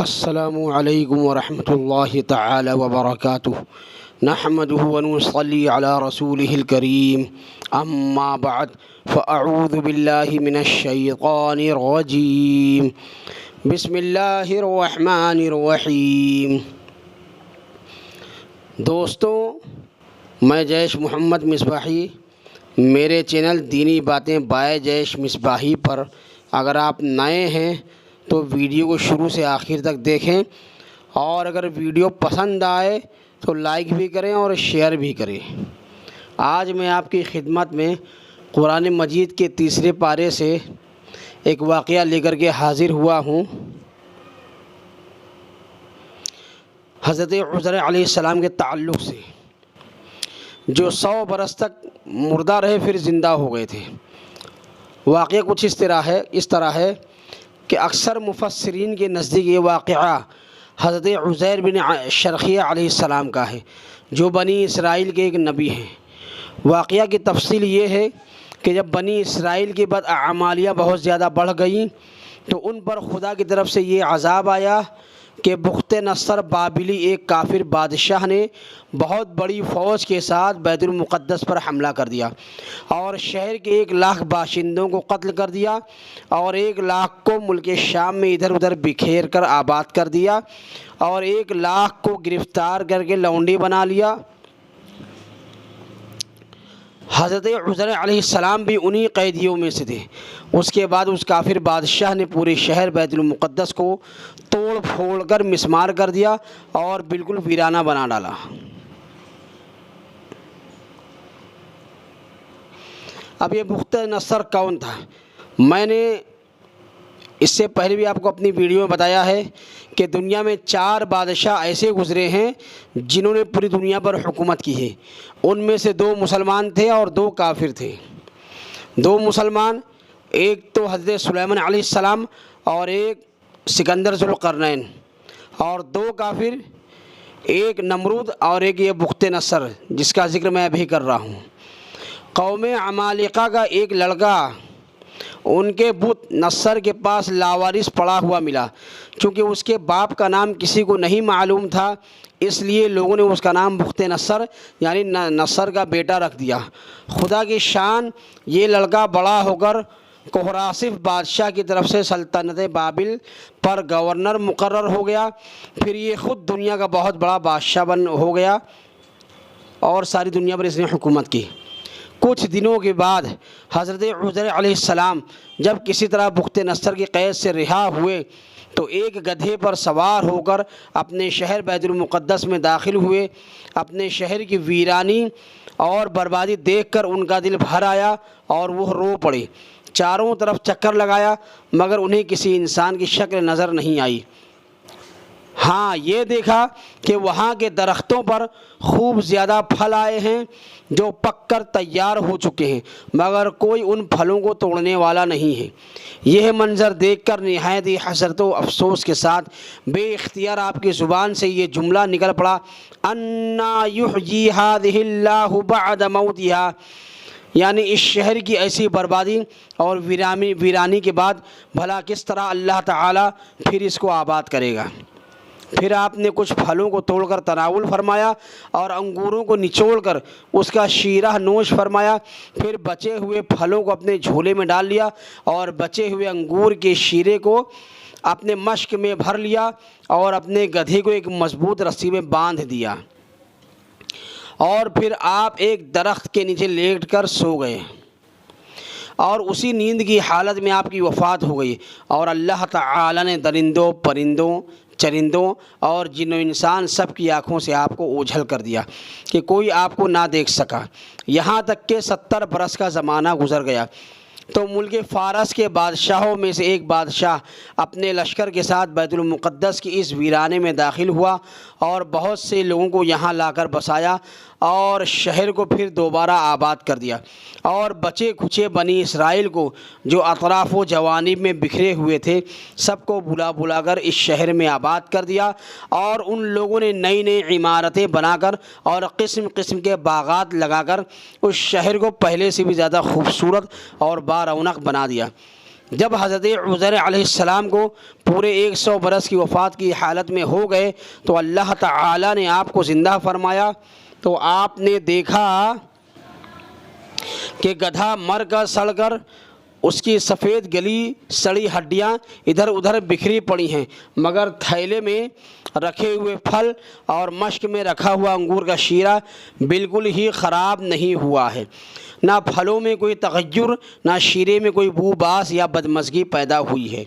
السلام علیکم ورحمۃ اللہ تعالی وبرکاتہ نحمده ونصلی علی رسولہ الکریم اما بعد فاعوذ باللہ من الشیطان الرجیم بسم اللہ الرحمن الرحیم۔ دوستوں، میں جیش محمد مصباحی، میرے چینل دینی باتیں بائے جیش مصباحی پر اگر آپ نئے ہیں تو ویڈیو کو شروع سے آخر تک دیکھیں، اور اگر ویڈیو پسند آئے تو لائک بھی کریں اور شیئر بھی کریں۔ آج میں آپ کی خدمت میں قرآن مجید کے تیسرے پارے سے ایک واقعہ لے کر کے حاضر ہوا ہوں۔ حضرت عزیر علیہ السلام کے تعلق سے، جو 100 برس تک مردہ رہے پھر زندہ ہو گئے تھے۔ واقعہ کچھ اس طرح ہے کہ اکثر مفسرین کے نزدیک یہ واقعہ حضرت عزیر بن شرخیہ علیہ السلام کا ہے، جو بنی اسرائیل کے ایک نبی ہیں۔ واقعہ کی تفصیل یہ ہے کہ جب بنی اسرائیل کی بداعمالیہ بہت زیادہ بڑھ گئیں تو ان پر خدا کی طرف سے یہ عذاب آیا کہ بخت نصر بابلی ایک کافر بادشاہ نے بہت بڑی فوج کے ساتھ بیت المقدس پر حملہ کر دیا اور شہر کے 1 لاکھ باشندوں کو قتل کر دیا اور 1 لاکھ کو ملک شام میں ادھر ادھر بکھیر کر آباد کر دیا اور 1 لاکھ کو گرفتار کر کے لونڈی بنا لیا۔ حضرت عزیر علیہ السلام بھی انہی قیدیوں میں سے تھے۔ اس کے بعد اس کافر بادشاہ نے پورے شہر بیت المقدس کو توڑ پھوڑ کر مسمار کر دیا اور بالکل ویرانہ بنا ڈالا۔ اب یہ بخت نصر کون تھا؟ میں نے اس سے پہلے بھی آپ کو اپنی ویڈیو میں بتایا ہے کہ دنیا میں 4 بادشاہ ایسے گزرے ہیں جنہوں نے پوری دنیا پر حکومت کی ہے۔ ان میں سے 2 مسلمان تھے اور 2 کافر تھے۔ 2 مسلمان، ایک تو حضرت سلیمان علیہ السلام اور ایک سکندر ذوالقرنین، اور 2 کافر، ایک نمرود اور ایک یہ بخت نصر جس کا ذکر میں ابھی کر رہا ہوں۔ قوم عمالقہ کا ایک لڑکا ان کے بت نصر کے پاس لاوارث پڑا ہوا ملا۔ چونکہ اس کے باپ کا نام کسی کو نہیں معلوم تھا، اس لیے لوگوں نے اس کا نام بخت نصر یعنی نصر کا بیٹا رکھ دیا۔ خدا کی شان، یہ لڑکا بڑا ہو کر قہراسف بادشاہ کی طرف سے سلطنت بابل پر گورنر مقرر ہو گیا۔ پھر یہ خود دنیا کا بہت بڑا بادشاہ ہو گیا اور ساری دنیا پر اس نے حکومت کی۔ کچھ دنوں کے بعد حضرت عزیر علیہ السلام جب کسی طرح بخت نصر کی قید سے رہا ہوئے تو ایک گدھے پر سوار ہو کر اپنے شہر بیت المقدس میں داخل ہوئے۔ اپنے شہر کی ویرانی اور بربادی دیکھ کر ان کا دل بھر آیا اور وہ رو پڑے۔ چاروں طرف چکر لگایا مگر انہیں کسی انسان کی شکل نظر نہیں آئی۔ ہاں، یہ دیکھا کہ وہاں کے درختوں پر خوب زیادہ پھل آئے ہیں جو پک کر تیار ہو چکے ہیں، مگر کوئی ان پھلوں کو توڑنے والا نہیں ہے۔ یہ منظر دیکھ کر نہایت ہی حسرت و افسوس کے ساتھ بے اختیار آپ کی زبان سے یہ جملہ نکل پڑا، اَنَّا يُحْيِي هَٰذِهِ اللَّهُ بَعْدَ مَوْتِهَا، یعنی اس شہر کی ایسی بربادی اور ویرانی کے بعد بھلا کس طرح اللہ تعالیٰ پھر اس کو آباد کرے گا۔ پھر آپ نے کچھ پھلوں کو توڑ کر تناول فرمایا اور انگوروں کو نچوڑ کر اس کا شیرہ نوش فرمایا۔ پھر بچے ہوئے پھلوں کو اپنے جھولے میں ڈال لیا اور بچے ہوئے انگور کے شیرے کو اپنے مشک میں بھر لیا اور اپنے گدھے کو ایک مضبوط رسی میں باندھ دیا، اور پھر آپ ایک درخت کے نیچے لیٹ کر سو گئے اور اسی نیند کی حالت میں آپ کی وفات ہو گئی، اور اللہ تعالی نے درندوں، پرندوں، چرندوں اور جن و انسان سب کی آنکھوں سے آپ کو اوجھل کر دیا کہ کوئی آپ کو نہ دیکھ سکا، یہاں تک کہ 70 برس کا زمانہ گزر گیا۔ تو ملک فارس کے بادشاہوں میں سے ایک بادشاہ اپنے لشکر کے ساتھ بیت المقدس کی اس ویرانے میں داخل ہوا اور بہت سے لوگوں کو یہاں لا کر بسایا اور شہر کو پھر دوبارہ آباد کر دیا، اور بچے کھچے بنی اسرائیل کو جو اطراف و جوانب میں بکھرے ہوئے تھے سب کو بلا کر اس شہر میں آباد کر دیا، اور ان لوگوں نے نئی نئی عمارتیں بنا کر اور قسم قسم کے باغات لگا کر اس شہر کو پہلے سے بھی زیادہ خوبصورت اور بارونق بنا دیا۔ جب حضرت عزیر علیہ السلام کو پورے 100 برس کی وفات کی حالت میں ہو گئے تو اللہ تعالی نے آپ کو زندہ فرمایا، تو آپ نے دیکھا کہ گدھا مر کر سڑ کر اس کی سفید گلی سڑی ہڈیاں ادھر ادھر بکھری پڑی ہیں، مگر تھیلے میں رکھے ہوئے پھل اور مشک میں رکھا ہوا انگور کا شیرہ بالکل ہی خراب نہیں ہوا ہے، نہ پھلوں میں کوئی تغیر، نہ شیرے میں کوئی بو باس یا بدمزگی پیدا ہوئی ہے۔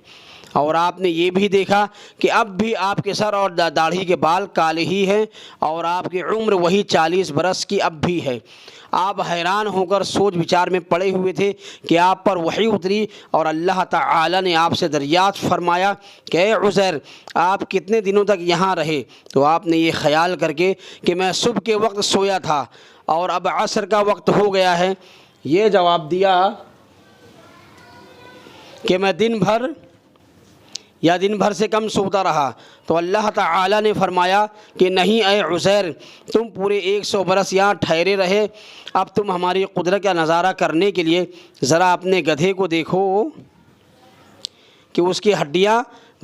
اور آپ نے یہ بھی دیکھا کہ اب بھی آپ کے سر اور داڑھی کے بال کالے ہی ہیں اور آپ کی عمر وہی 40 برس کی اب بھی ہے۔ آپ حیران ہو کر سوچ بچار میں پڑے ہوئے تھے کہ آپ پر وحی اتری اور اللہ تعالی نے آپ سے دریافت فرمایا کہ اے عزیر، آپ کتنے دنوں تک یہاں رہے؟ تو آپ نے یہ خیال کر کے کہ میں صبح کے وقت سویا تھا اور اب عصر کا وقت ہو گیا ہے، یہ جواب دیا کہ میں دن بھر سے کم سوتا رہا۔ تو اللہ تعالی نے فرمایا کہ نہیں اے عزیر، تم پورے 100 برس یہاں ٹھہرے رہے، اب تم ہماری قدرت کا نظارہ کرنے کے لیے ذرا اپنے گدھے کو دیکھو کہ اس کی ہڈیاں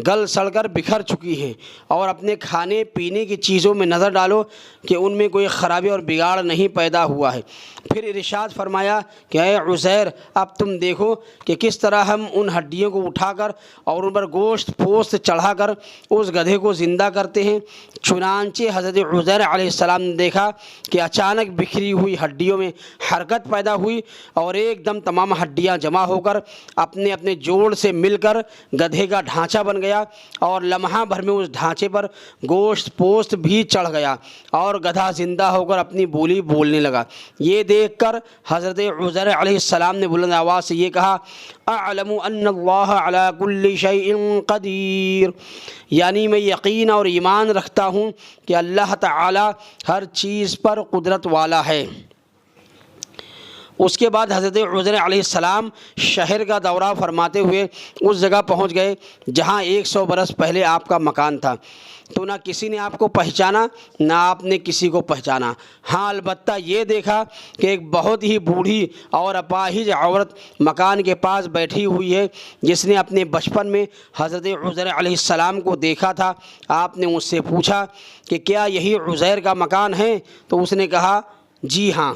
گل سڑ کر بکھر چکی ہیں، اور اپنے کھانے پینے کی چیزوں میں نظر ڈالو کہ ان میں کوئی خرابی اور بگاڑ نہیں پیدا ہوا ہے۔ پھر ارشاد فرمایا کہ اے عزیر، اب تم دیکھو کہ کس طرح ہم ان ہڈیوں کو اٹھا کر اور ان پر گوشت پوست چڑھا کر اس گدھے کو زندہ کرتے ہیں۔ چنانچہ حضرت عزیر علیہ السلام نے دیکھا کہ اچانک بکھری ہوئی ہڈیوں میں حرکت پیدا ہوئی اور ایک دم تمام ہڈیاں جمع ہو کر اپنے اپنے جوڑ سے مل کر گدھے کا ڈھانچہ بن گیا، اور لمحہ بھر میں اس ڈھانچے پر گوشت پوست بھی چڑھ گیا اور گدھا زندہ ہو کر اپنی بولی بولنے لگا۔ یہ دیکھ کر حضرت عزیر علیہ السلام نے بلند آواز سے یہ کہا، اعلم ان اللہ علی کل شیء قدیر، یعنی میں یقین اور ایمان رکھتا ہوں کہ اللہ تعالی ہر چیز پر قدرت والا ہے۔ اس کے بعد حضرت عزیر علیہ السلام شہر کا دورہ فرماتے ہوئے اس جگہ پہنچ گئے جہاں 100 برس پہلے آپ کا مکان تھا۔ تو نہ کسی نے آپ کو پہچانا، نہ آپ نے کسی کو پہچانا، ہاں البتہ یہ دیکھا کہ ایک بہت ہی بوڑھی اور اپاہج عورت مکان کے پاس بیٹھی ہوئی ہے، جس نے اپنے بچپن میں حضرت عزیر علیہ السلام کو دیکھا تھا۔ آپ نے اس سے پوچھا کہ کیا یہی عزیر کا مکان ہے؟ تو اس نے کہا جی ہاں۔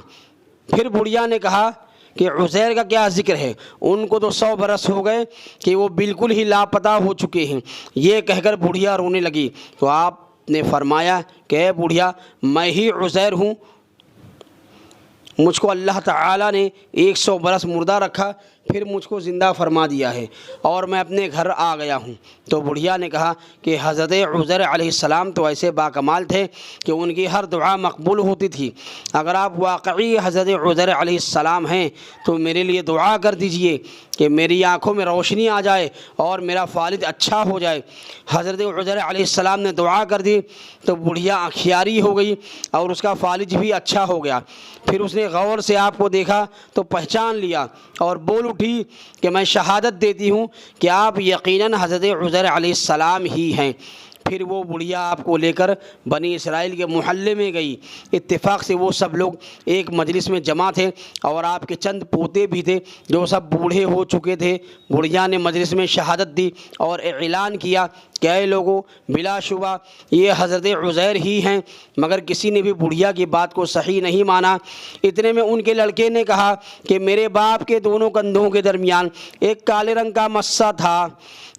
پھر بڑھیا نے کہا کہ عزیر کا کیا ذکر ہے، ان کو تو 100 برس ہو گئے کہ وہ بالکل ہی لاپتہ ہو چکے ہیں۔ یہ کہہ کر بڑھیا رونے لگی۔ تو آپ نے فرمایا کہ اے بڑھیا، میں ہی عزیر ہوں، مجھ کو اللہ تعالی نے 100 برس مردہ رکھا، پھر مجھ کو زندہ فرما دیا ہے اور میں اپنے گھر آ گیا ہوں۔ تو بڑھیا نے کہا کہ حضرت عزیر علیہ السلام تو ایسے باکمال تھے کہ ان کی ہر دعا مقبول ہوتی تھی۔ اگر آپ واقعی حضرت عزیر علیہ السلام ہیں تو میرے لیے دعا کر دیجئے کہ میری آنکھوں میں روشنی آ جائے اور میرا فالج اچھا ہو جائے۔ حضرت عزیر علیہ السلام نے دعا کر دی تو بڑھیا آنکھیاری ہو گئی اور اس کا فالج بھی اچھا ہو گیا۔ پھر اس نے غور سے آپ کو دیکھا تو پہچان لیا اور بول اٹھی کہ میں شہادت دیتی ہوں کہ آپ یقیناً حضرت عزیر علیہ السلام ہی ہیں۔ پھر وہ بڑھیا آپ کو لے کر بنی اسرائیل کے محلے میں گئی۔ اتفاق سے وہ سب لوگ ایک مجلس میں جمع تھے اور آپ کے چند پوتے بھی تھے جو سب بوڑھے ہو چکے تھے۔ بڑھیا نے مجلس میں شہادت دی اور اعلان کیا کہ اے لوگوں، بلا شبہ یہ حضرت عزیر ہی ہیں، مگر کسی نے بھی بڑھیا کی بات کو صحیح نہیں مانا۔ اتنے میں ان کے لڑکے نے کہا کہ میرے باپ کے دونوں کندھوں کے درمیان ایک کالے رنگ کا مسا تھا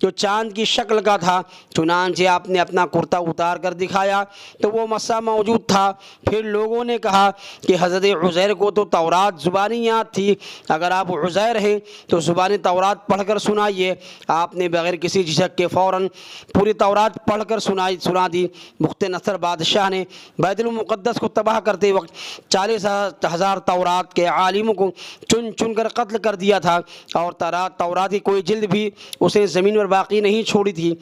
جو چاند کی شکل کا تھا۔ چنانچہ آپ نے اپنا کرتا اتار کر دکھایا تو وہ مسا موجود تھا۔ پھر لوگوں نے کہا کہ حضرت عزیر کو تو تورات زبانی یاد تھی، اگر آپ عزیر ہیں تو زبانی تورات پڑھ کر سنائیے۔ آپ نے بغیر کسی جھجک کے فوراً پوری تورات پڑھ کر سنا دی۔ بخت نصر بادشاہ نے بیت المقدس کو تباہ کرتے وقت 40,000 تورات کے عالموں کو چن چن کر قتل کر دیا تھا، اور تورات کی کوئی جلد بھی اسے زمین پر باقی نہیں چھوڑی تھی۔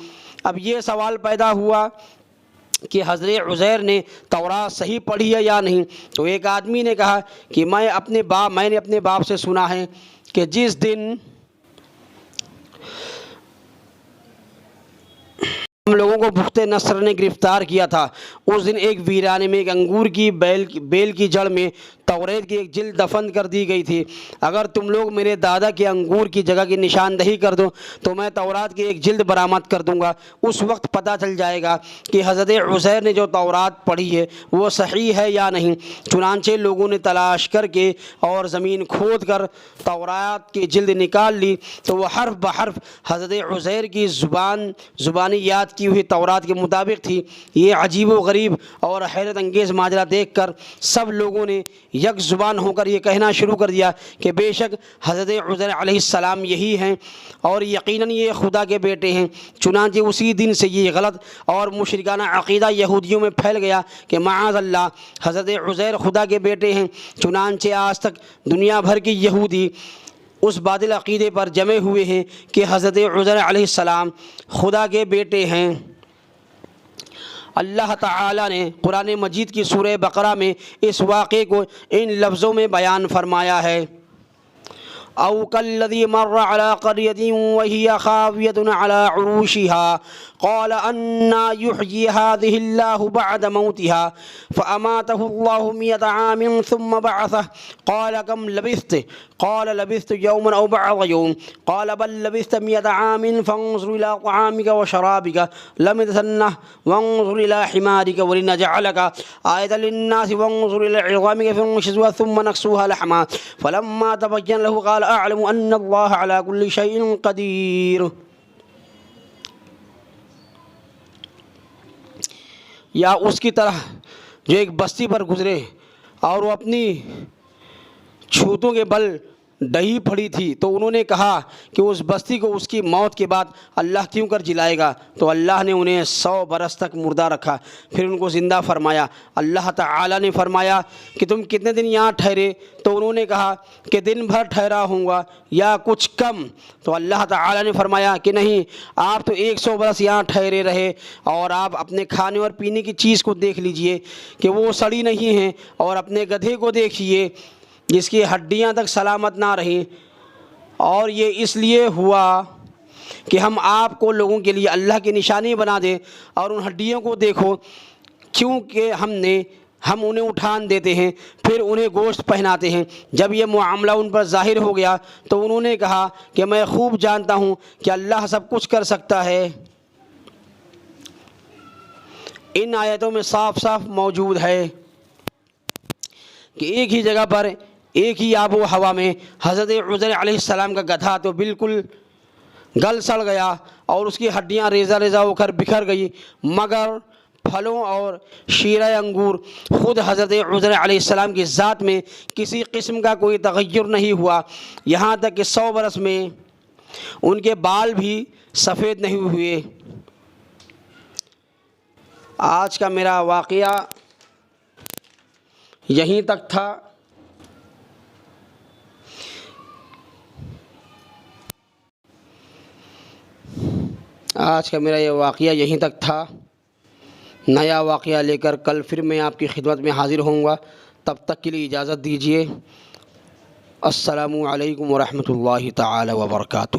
اب یہ سوال پیدا ہوا کہ حضرت عزیر نے تورات صحیح پڑھی ہے یا نہیں؟ تو ایک آدمی نے کہا کہ میں نے اپنے باپ سے سنا ہے کہ جس دن ہم لوگوں کو بخت نصر نے گرفتار کیا تھا، اس دن ایک ویرانے میں ایک انگور کی بیل کی جڑ میں توریت کی ایک جلد دفن کر دی گئی تھی۔ اگر تم لوگ میرے دادا کے انگور کی جگہ کی نشاندہی کر دو تو میں تورات کی ایک جلد برآمد کر دوں گا، اس وقت پتہ چل جائے گا کہ حضرت عزیر نے جو تورات پڑھی ہے وہ صحیح ہے یا نہیں۔ چنانچہ لوگوں نے تلاش کر کے اور زمین کھود کر تورات کی جلد نکال لی تو وہ حرف بحرف حضرت عزیر کی زبانی یاد کی ہوئی تورات کے مطابق تھی۔ یہ عجیب و غریب اور حیرت انگیز ماجرا دیکھ کر سب لوگوں نے یک زبان ہو کر یہ کہنا شروع کر دیا کہ بے شک حضرت عزیر علیہ السلام یہی ہیں اور یقیناً یہ خدا کے بیٹے ہیں۔ چنانچہ اسی دن سے یہ غلط اور مشرکانہ عقیدہ یہودیوں میں پھیل گیا کہ معاذ اللہ حضرت عزیر خدا کے بیٹے ہیں۔ چنانچہ آج تک دنیا بھر کے یہودی اس باطل عقیدے پر جمے ہوئے ہیں کہ حضرت عزیر علیہ السلام خدا کے بیٹے ہیں۔ اللہ تعالیٰ نے قرآن مجید کی سورہ بقرہ میں اس واقعے کو ان لفظوں میں بیان فرمایا ہے، او کالذی مر علی قریۃ وہی خاویۃ علی عروشها قال انا یحیی هذه اللہ بعد موتها فاماته اللہ 100 عام ثم بعثه قال کم لبثت قال لبثت یوما او بعض یوم قال بل لبثت 100 عام فانظر الى طعامك وشرابك لم يتسنه وانظر الى حمارك ولنجعلك آیۃ للناس وانظر الى العظام كيف ننشزها ثم نكسوها لحما فلما تبين له قال اعلم ان اللہ على كل شيء قدیر۔ یا اس کی طرح جو ایک بستی پر گزرے اور وہ اپنی چھوتوں کے بل ڈہی پڑی تھی تو انہوں نے کہا کہ اس بستی کو اس کی موت کے بعد اللہ کیوں کر جلائے گا، تو اللہ نے انہیں 100 برس تک مردہ رکھا، پھر ان کو زندہ فرمایا۔ اللہ تعالیٰ نے فرمایا کہ تم کتنے دن یہاں ٹھہرے، تو انہوں نے کہا کہ دن بھر ٹھہرا ہوں گا یا کچھ کم، تو اللہ تعالیٰ نے فرمایا کہ نہیں، آپ تو 100 برس یہاں ٹھہرے رہے، اور آپ اپنے کھانے اور پینے کی چیز کو دیکھ لیجئے کہ وہ سڑی نہیں ہیں، اور اپنے گدھے کو دیکھیے جس کی ہڈیاں تک سلامت نہ رہیں، اور یہ اس لیے ہوا کہ ہم آپ کو لوگوں کے لیے اللہ کی نشانی بنا دیں، اور ان ہڈیوں کو دیکھو کیونکہ ہم انہیں اٹھان دیتے ہیں پھر انہیں گوشت پہناتے ہیں۔ جب یہ معاملہ ان پر ظاہر ہو گیا تو انہوں نے کہا کہ میں خوب جانتا ہوں کہ اللہ سب کچھ کر سکتا ہے۔ ان آیتوں میں صاف صاف موجود ہے کہ ایک ہی جگہ پر ایک ہی آب و ہوا میں حضرت عزیر علیہ السلام کا گدھا تو بالکل گل سڑ گیا اور اس کی ہڈیاں ریزہ ریزہ ہو کر بکھر گئی، مگر پھلوں اور شیرہ انگور خود حضرت عزیر علیہ السلام کی ذات میں کسی قسم کا کوئی تغیر نہیں ہوا، یہاں تک کہ 100 برس میں ان کے بال بھی سفید نہیں ہوئے۔ آج کا میرا واقعہ یہیں تک تھا۔ نیا واقعہ لے کر کل پھر میں آپ کی خدمت میں حاضر ہوں گا، تب تک کے لیے اجازت دیجیے۔ السلام علیکم ورحمۃ اللہ تعالی وبرکاتہ۔